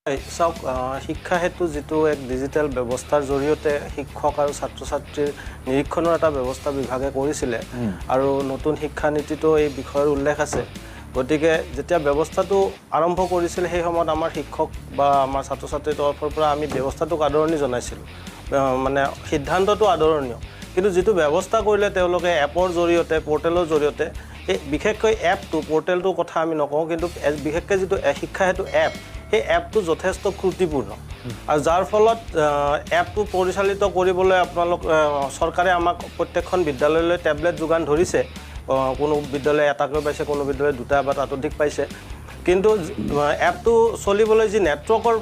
চাওক শিক্ষা হেতু যেটো এক ডিজিটাল ব্যৱস্থাৰ জৰিয়তে শিক্ষক আৰু ছাত্ৰ-ছাত্ৰীৰ নিৰীক্ষণৰ এটা ব্যৱস্থা বিভাগে কৰিছিলে আৰু নতুন শিক্ষা নীতিতো এই বিষয়ৰ উল্লেখ আছে গতিকে যেতিয়া ব্যৱস্থাটো আৰম্ভ কৰিছিল সেই সময়ত আমাৰ শিক্ষক বা আমাৰ ছাত্ৰ-ছাত্ৰীৰ তৰফৰ পৰা আমি ব্যৱস্থাটোক আদৰণি জনাইছিলোঁ মানে সিদ্ধান্তটো আদৰণীয় কিন্তু যেটো ব্যৱস্থা কৰিলে তেওঁলোকে এপৰ জৰিয়তে পোৰ্টেলৰ জৰিয়তে এই বিশেষকৈ এপটো পোৰ্টেলটোৰ কথা আমি নকওঁ কিন্তু বিশেষকৈ যেটো শিক্ষা হেতু এপ এই এপটো যথেষ্ট ত্ৰুটিপূৰ্ণ আৰু যাৰ ফলত এপটো পৰিচালিত কৰিবলৈ আপোনালোক চৰকাৰে আমাক প্ৰত্যেকখন বিদ্যালয়লৈ টেবলেট যোগান ধৰিছে কোনো বিদ্যালয়ে এটাকৈ পাইছে কোনো বিদ্যালয়ে দুটা বা তাতোধিক পাইছে কিন্তু এপটো চলিবলৈ যি নেটৱৰ্কৰ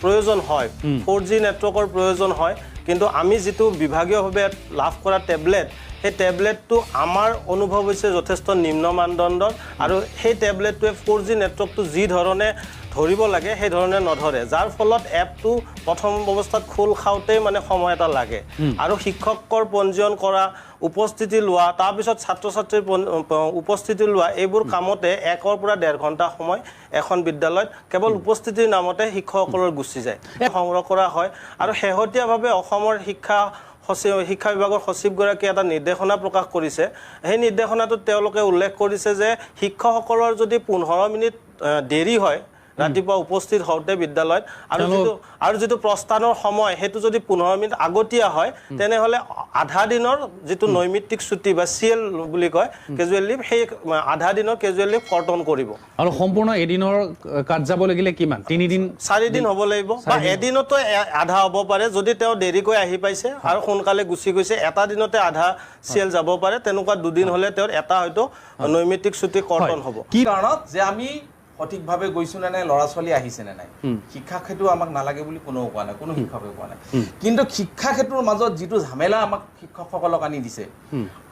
প্ৰয়োজন হয় 4G নেটৱৰ্কৰ প্ৰয়োজন হয় কিন্তু আমি যেটো বিভাগীয়ভাৱে লাভ কৰা টেবলেট সেই টেবলেটটো আমাৰ অনুভৱ হৈছে যথেষ্ট নিম্ন মানদণ্ডৰ আৰু সেই টেবলেটটোৱে 4G নেটৱৰ্কটো যি ধৰণে ধৰিব লাগে সেই ধৰণে নধৰে যাৰ ফলত এপটো প্ৰথম অৱস্থাত খোল খাওঁতে মানে সময় এটা লাগে আৰু শিক্ষকৰ পঞ্জীয়ন কৰা উপস্থিতি লোৱা তাৰ পিছত ছাত্ৰ-ছাত্ৰীৰ উপস্থিতি লোৱা এইবোৰ কামতে 1 পৰা 1.5 ঘণ্টা সময় এখন বিদ্যালয়ত কেৱল উপস্থিতিৰ নামতে শিক্ষকসকলৰ গুচি যায় সংগ্ৰহ কৰা হয় আৰু শেহতীয়াভাৱে অসমৰ শিক্ষা বিভাগৰ সচিবগৰাকী এটা নিৰ্দেশনা প্ৰকাশ কৰিছে সেই নিৰ্দেশনাটোত তেওঁলোকে উল্লেখ কৰিছে যে শিক্ষকসকলৰ যদি 15 মিনিট দেৰি হয় ৰাতিপুৱা উপস্থিত হওঁতে বিদ্যালয়ত আৰু যেটো প্ৰস্থানৰ সময় হেতু যদি 15 মিনিট আগতীয়া হয় তেনেহলে আধা দিনৰ যেটো নৈমিত্তিক ছুটি বা সিএল বুলি কয় ক্যাজুৱেল লিভ সেই আধা দিনৰ ক্যাজুৱেল লিভ কৰ্তন কৰিব আৰু সম্পূৰ্ণ এদিনৰ কাট যাব লাগিলে কিমান 3 দিন 4 দিন হ'ব লাগিব বা এদিনতো আধা হ'ব পাৰে যদি তেওঁ দেৰিকৈ আহি পাইছে আৰু সোনকালে গুচি গৈছে এটা দিনতে আধা সিএল যাব পাৰে তেনেকুৱা দুদিন হলে তেওঁৰ এটা হয়তো নৈমিত্তিক ছুটি কৰ্তন হ'ব কি কাৰণত যে আমি সঠিকভাৱে গৈছো না নাই লৰা ছোৱালী আহিছে না নাই শিক্ষা ক্ষেত্ৰত আমাক নালাগে বুলি কোনো কোৱা নাই কোনো শিক্ষকে কোৱা নাই কিন্তু শিক্ষা ক্ষেত্ৰৰ মাজত যেটো ঝামেলা আমাক শিক্ষকসকলক আনি দিছে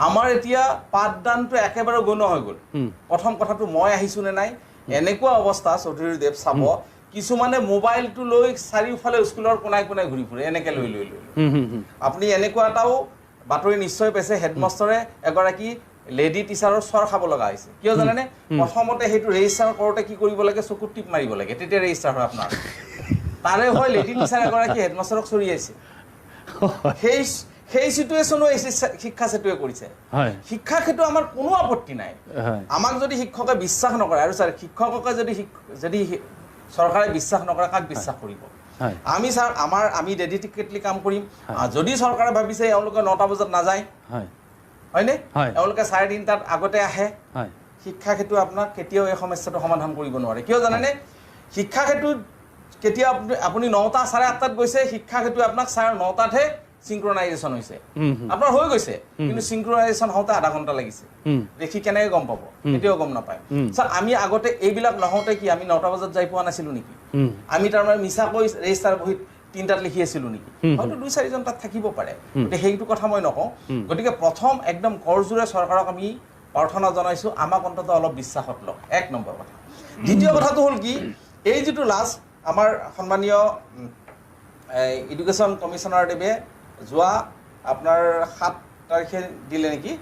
আমাৰ এতিয়া পাঠদানটো একেবাৰে গণ হৈ গ'ল প্ৰথম কথাটো মই আহিছো না নাই এনেকুৱা অৱস্থা চৌধুৰী দেৱ চাব কিছুমানে মোবাইলটো লৈ চাৰিওফালে স্কুলৰ কোনাই কোনাই ঘূৰি ফুৰে এনেকে লৈ আপুনি এনেকুৱা এটাও বাতৰি নিশ্চয় পাইছে হেডমাষ্টাৰে এগৰাকী লেডি টিচাৰৰ স্বৰ খাব লগা হৈছে কিয় জানেনে প্ৰথমতে হেতু ৰেজিষ্টাৰ কৰোতে কি কৰিব লাগে চকুত টিপ মাৰিব লাগে তেতিয়া ৰেজিষ্টাৰ হয় আপোনাৰ তাৰে হয় লেডি টিচাৰ এগৰাকী হেডমাষ্টাৰক চৰি আছে সেই সিচুৱেচনো শিক্ষা সেতুৱে কৰিছে শিক্ষা ক্ষেত্ৰত আমাৰ কোনো আপত্তি নাই আমাক যদি শিক্ষকে বিশ্বাস নকৰে আৰু স্যাৰ শিক্ষককে যদি চৰকাৰে বিশ্বাস নকৰে কাক বিশ্বাস কৰিব আমি স্যাৰ আমি ডেডিকেটলি কাম কৰিম যদি চৰকাৰে ভাবিছে এওঁলোকে 9টা বজাত নাযায় হয়নে এওঁলোকে 3:30 আগতে আহে শিক্ষা ক্ষেত্ৰত আপোনাক কেতিয়াও এই সমস্যাটো সমাধান কৰিব নোৱাৰে কিয় জানেনে শিক্ষা ক্ষেত্ৰত কেতিয়া আপুনি 9টা 8:30 গৈছে শিক্ষা ক্ষেত্ৰত আপোনাক 9:30হে সিনক্ৰনাইজেচন হৈছে আপোনাৰ হৈ গৈছে কিন্তু সিনক্ৰনাইজেচন হওঁতে আধা ঘণ্টা লাগিছে দেখি কেনেকৈ গম পাব এতিয়াও গম নাপায় স্যাৰ আমি আগতে এইবিলাক নহওঁতে কি আমি 9টা বজাত যাই পোৱা নাছিলো নেকি আমি তাৰমানে মিছাকৈ ৰেজিষ্টাৰ বহিত 3টাত লিখি আছিলো নেকি হয়তো 2-4জন তাত থাকিব পাৰে গতিকে সেইটো কথা মই নকওঁ গতিকে প্ৰথম একদম কৰজোৰে চৰকাৰক আমি প্ৰাৰ্থনা জনাইছো আমাক অন্তত অলপ বিশ্বাসত লওক 1 নম্বৰ কথা দ্বিতীয় কথাটো হ'ল কি এই যেটো লাষ্ট আমাৰ সন্মানীয় এডুকেশ্যন কমিশনাৰ দেৱে যোৱা আপোনাৰ 7 তাৰিখে দিলে নেকি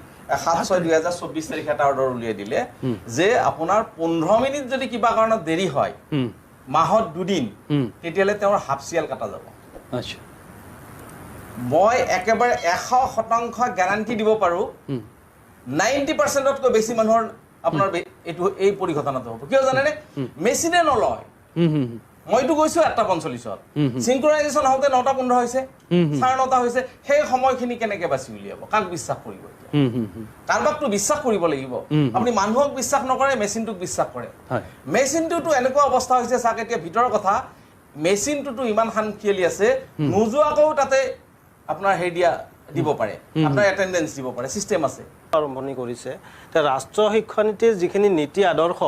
7/6/2024 তাৰিখে এটা অৰ্ডাৰ উলিয়াই দিলে যে আপোনাৰ 15 মিনিট যদি কিবা কাৰণত দেৰি হয় মাহত 2 দিন তেতিয়ালে তেওঁৰ হাফ সিএল কাটা যাব আচ্ছা মই একেবাৰে 100% গ্যাৰান্টি দিব পাৰো 90% তকৈ বেছি মানুহৰ আপোনাৰ এই পৰিঘটনাটো হ'ব কিয় জানেনে মেচিনে নলয় মইতো গৈছো 8:45ত সিনক্ৰনাইজেচন হওঁতে 9:15 হৈছে 9:30 হৈছে সেই সময়খিনি কেনেকৈ বাছি উলিয়াব কাক বিশ্বাস কৰিব কাৰবাকটো বিশ্বাস কৰিব লাগিব আপুনি মানুহক বিশ্বাস নকৰে মেচিনটোক বিশ্বাস কৰে মেচিনটোতো এনেকুৱা অৱস্থা হৈছে চাক এতিয়া ভিতৰৰ কথা মেচিনটোতো ইমান খানখিয়ালি আছে নোযোৱাকৈ তাতে আপোনাৰ হেডিয়া দিব পাৰে আপোনাৰ এটেন্ডেন্স দিব পাৰে সিস্টেম আছে আৰম্ভণি কৰিছে তে ৰাষ্ট্ৰীয় শিক্ষা নীতিৰ যিখিনি নীতি আদৰ্শ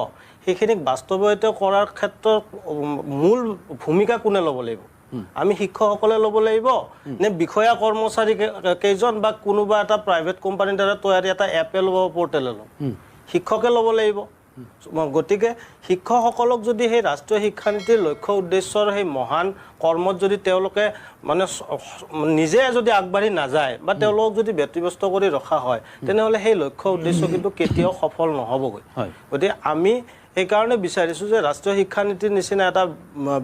সেইখিনিক বাস্তৱায়িত কৰাৰ ক্ষেত্ৰত মূল ভূমিকা কোনে ল'ব লাগিব আমি শিক্ষকসকলে ল'ব লাগিব নে বিষয়া কৰ্মচাৰী কেইজন বা কোনোবা এটা প্ৰাইভেট কোম্পানীৰ দ্বাৰা তৈয়াৰী এটা এপে ল'ব পোৰ্টেলে ল'ব শিক্ষকে ল'ব লাগিব গতিকে শিক্ষকসকলক যদি সেই ৰাষ্ট্ৰীয় শিক্ষা নীতিৰ লক্ষ্য উদ্দেশ্যৰ সেই মহান কৰ্মত যদি তেওঁলোকে মানে নিজে যদি আগবাঢ়ি নাযায় বা তেওঁলোকক যদি ব্যতিব্যস্ত কৰি ৰখা হয় তেনেহলে সেই লক্ষ্য উদ্দেশ্য কিন্তু কেতিয়াও সফল নহ'বগৈ গতিকে আমি সেইকাৰণে বিচাৰিছোঁ যে ৰাষ্ট্ৰীয় শিক্ষানীতিৰ নিচিনা এটা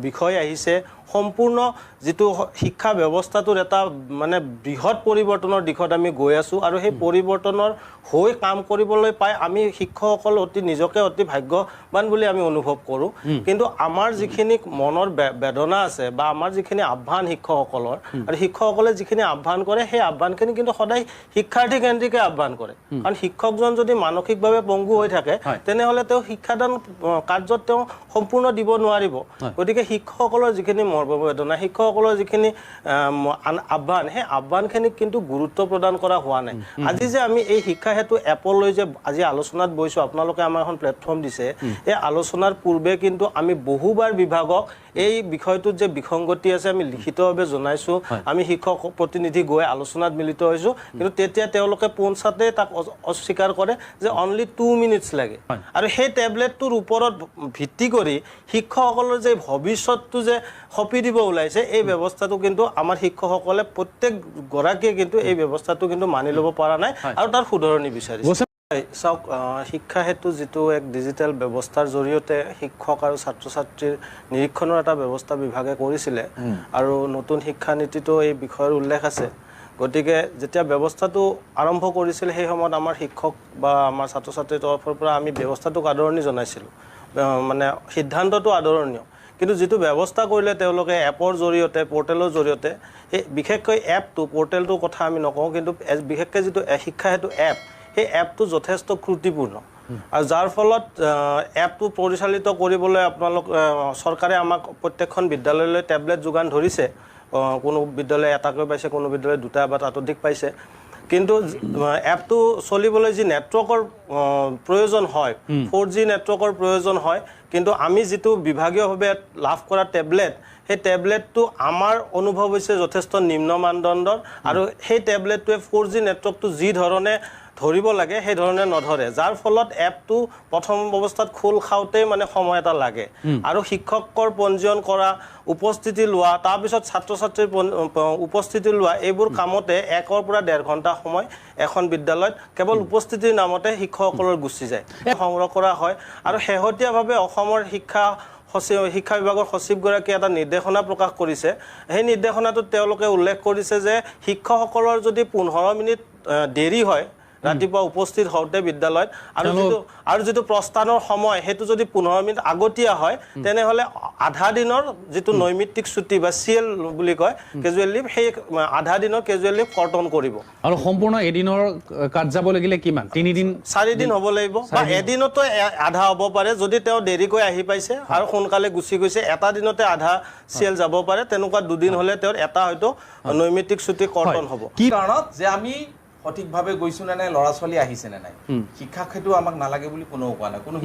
বিষয় আহিছে, সম্পূৰ্ণ যিটো শিক্ষা ব্যৱস্থাটোৰ এটা মানে বৃহৎ পৰিৱৰ্তনৰ দিশত আমি গৈ আছোঁ আৰু সেই পৰিৱৰ্তনৰ হৈ কাম কৰিবলৈ পাই আমি শিক্ষকসকল নিজকে অতি ভাগ্যৱান বুলি আমি অনুভৱ কৰোঁ। কিন্তু আমাৰ যিখিনি মনৰ বেদনা আছে বা আমাৰ যিখিনি আহ্বান শিক্ষকসকলৰ, আৰু শিক্ষকসকলে যিখিনি আহ্বান কৰে সেই আহ্বানখিনি কিন্তু সদায় শিক্ষাৰ্থী কেন্দ্ৰিকে আহ্বান কৰে। কাৰণ শিক্ষকজন যদি মানসিকভাৱে পংগু হৈ থাকে তেনেহ'লে তেওঁ শিক্ষাদান কাৰ্যত তেওঁ সম্পূৰ্ণ দিব নোৱাৰিব। গতিকে শিক্ষকসকলৰ যিখিনি মৰ্মবেদনা, শিক্ষকসকলৰ যিখিনি আহ্বান, সেই আহ্বানখিনিক কিন্তু গুৰুত্ব প্ৰদান কৰা হোৱা নাই। আজি যে আমি এই শিক্ষা সেতু এপলৈ যে আজি আলোচনাত বহিছোঁ, আপোনালোকে আমাৰ এখন প্লেটফৰ্ম দিছে, এই আলোচনাৰ পূৰ্বে কিন্তু আমি বহুবাৰ বিভাগক এই বিষয়টোত যে বিসংগতি আছে আমি লিখিতভাৱে জনাইছোঁ, আমি শিক্ষক প্ৰতিনিধি গৈ আলোচনাত মিলিত হৈছোঁ, কিন্তু তেতিয়া তেওঁলোকে পোনছাতে তাক অস্বীকাৰ কৰে যে অনলি 2 মিনিটছ লাগে। আৰু সেই টেবলেটটোৰ ওপৰত ভিত্তি কৰি শিক্ষকসকলৰ যে ভৱিষ্যতটো যে সপি দিব ওলাইছে, এই ব্যৱস্থাটো কিন্তু আমাৰ শিক্ষকসকলে প্ৰত্যেকগৰাকীয়ে কিন্তু এই ব্যৱস্থাটো কিন্তু মানি ল'ব পৰা নাই আৰু তাৰ শুধৰণি বিচাৰিছে। চাওক, শিক্ষা সেতু যিটো এক ডিজিটেল ব্যৱস্থাৰ জৰিয়তে শিক্ষক আৰু ছাত্ৰ ছাত্ৰীৰ নিৰীক্ষণৰ এটা ব্যৱস্থা বিভাগে কৰিছিলে আৰু নতুন শিক্ষানীতিতো এই বিষয়ৰ উল্লেখ আছে। গতিকে যেতিয়া ব্যৱস্থাটো আৰম্ভ কৰিছিল সেই সময়ত আমাৰ শিক্ষক বা আমাৰ ছাত্ৰ ছাত্ৰীৰ তৰফৰ পৰা আমি ব্যৱস্থাটোক আদৰণি জনাইছিলোঁ, মানে সিদ্ধান্তটো আদৰণীয়। কিন্তু যিটো ব্যৱস্থা কৰিলে তেওঁলোকে এপৰ জৰিয়তে, পৰ্টেলৰ জৰিয়তে, সেই বিশেষকৈ এপটো, পৰ্টেলটোৰ কথা আমি নকওঁ, কিন্তু বিশেষকৈ যিটো শিক্ষা সেতু এপ, সেই এপটো যথেষ্ট ত্ৰুটিপূৰ্ণ। আৰু যাৰ ফলত এপটো পৰিচালিত কৰিবলৈ আপোনালোক চৰকাৰে আমাক প্ৰত্যেকখন বিদ্যালয়লৈ টেবলেট যোগান ধৰিছে। কোনো বিদ্যালয়ে এটাকৈ পাইছে, কোনো বিদ্যালয়ে 2টা বা ততোধিক পাইছে। কিন্তু এপটো চলিবলৈ যি নেটৱৰ্কৰ প্ৰয়োজন হয়, 4G নেটৱৰ্কৰ প্ৰয়োজন হয়, কিন্তু আমি যিটো বিভাগীয়ভাৱে লাভ কৰা টেবলেট, সেই টেবলেটটো আমাৰ অনুভৱ হৈছে যথেষ্ট নিম্ন মানদণ্ডৰ, আৰু সেই টেবলেটটোৱে 4G নেটৱৰ্কটো যি ধৰণে ধৰিব লাগে সেই ধৰণে নধৰে, যাৰ ফলত এপটো প্ৰথম অৱস্থাত খোল খাওঁতেই মানে সময় এটা লাগে। আৰু শিক্ষকৰ পঞ্জীয়ন কৰা, উপস্থিতি লোৱা, তাৰপিছত ছাত্ৰ ছাত্ৰীৰ উপস্থিতি লোৱা, এইবোৰ কামতে 1 পৰা 1.5 ঘণ্টা সময় এখন বিদ্যালয়ত কেৱল উপস্থিতিৰ নামতে শিক্ষকসকলৰ গুচি যায়, সংগ্ৰহ কৰা হয়। আৰু শেহতীয়াভাৱে অসমৰ শিক্ষা বিভাগৰ সচিবগৰাকীয়ে এটা নিৰ্দেশনা প্ৰকাশ কৰিছে। সেই নিৰ্দেশনাটোত তেওঁলোকে উল্লেখ কৰিছে যে শিক্ষকসকলৰ যদি 15 মিনিট দেৰি হয় ৰাতিপুৱা উপস্থিত হওঁতে বিদ্যালয়ত, আৰু যিটো প্ৰস্থানৰ সময় সেইটো যদি 15 মিনিট আগতীয়া হয়, তেনেহ'লে আধা দিনৰ যিটো নৈমিত্তিক ছুটি বা CL বুলি কয়, কেজুৱেল লিভ, সেই আধা দিনৰ কেজুৱেল লিভ কৰ্তন কৰিব। আৰু সম্পূৰ্ণ এদিনৰ কাৰ্য যাব লাগিলে কিমান? 3 দিন 4 দিন হ'ব লাগিব, বা এদিনতো আধা হ'ব পাৰে যদি তেওঁ দেৰিকৈ আহি পাইছে আৰু সোনকালে গুচি গৈছে, এটা দিনতে আধা CL যাব পাৰে। তেনেকুৱা 2 দিন হ'লে তেওঁৰ এটা হয়তো নৈমিত্তিক ছুটি কৰ্তন হ'ব। কি কাৰণত যে আমি সঠিকভাৱে গৈছোঁ নে নাই, ল'ৰা ছোৱালী আহিছে নে নাই, শিক্ষা সেতু আমাক নালাগে বুলি কোনেও কোৱা নাই। কোনো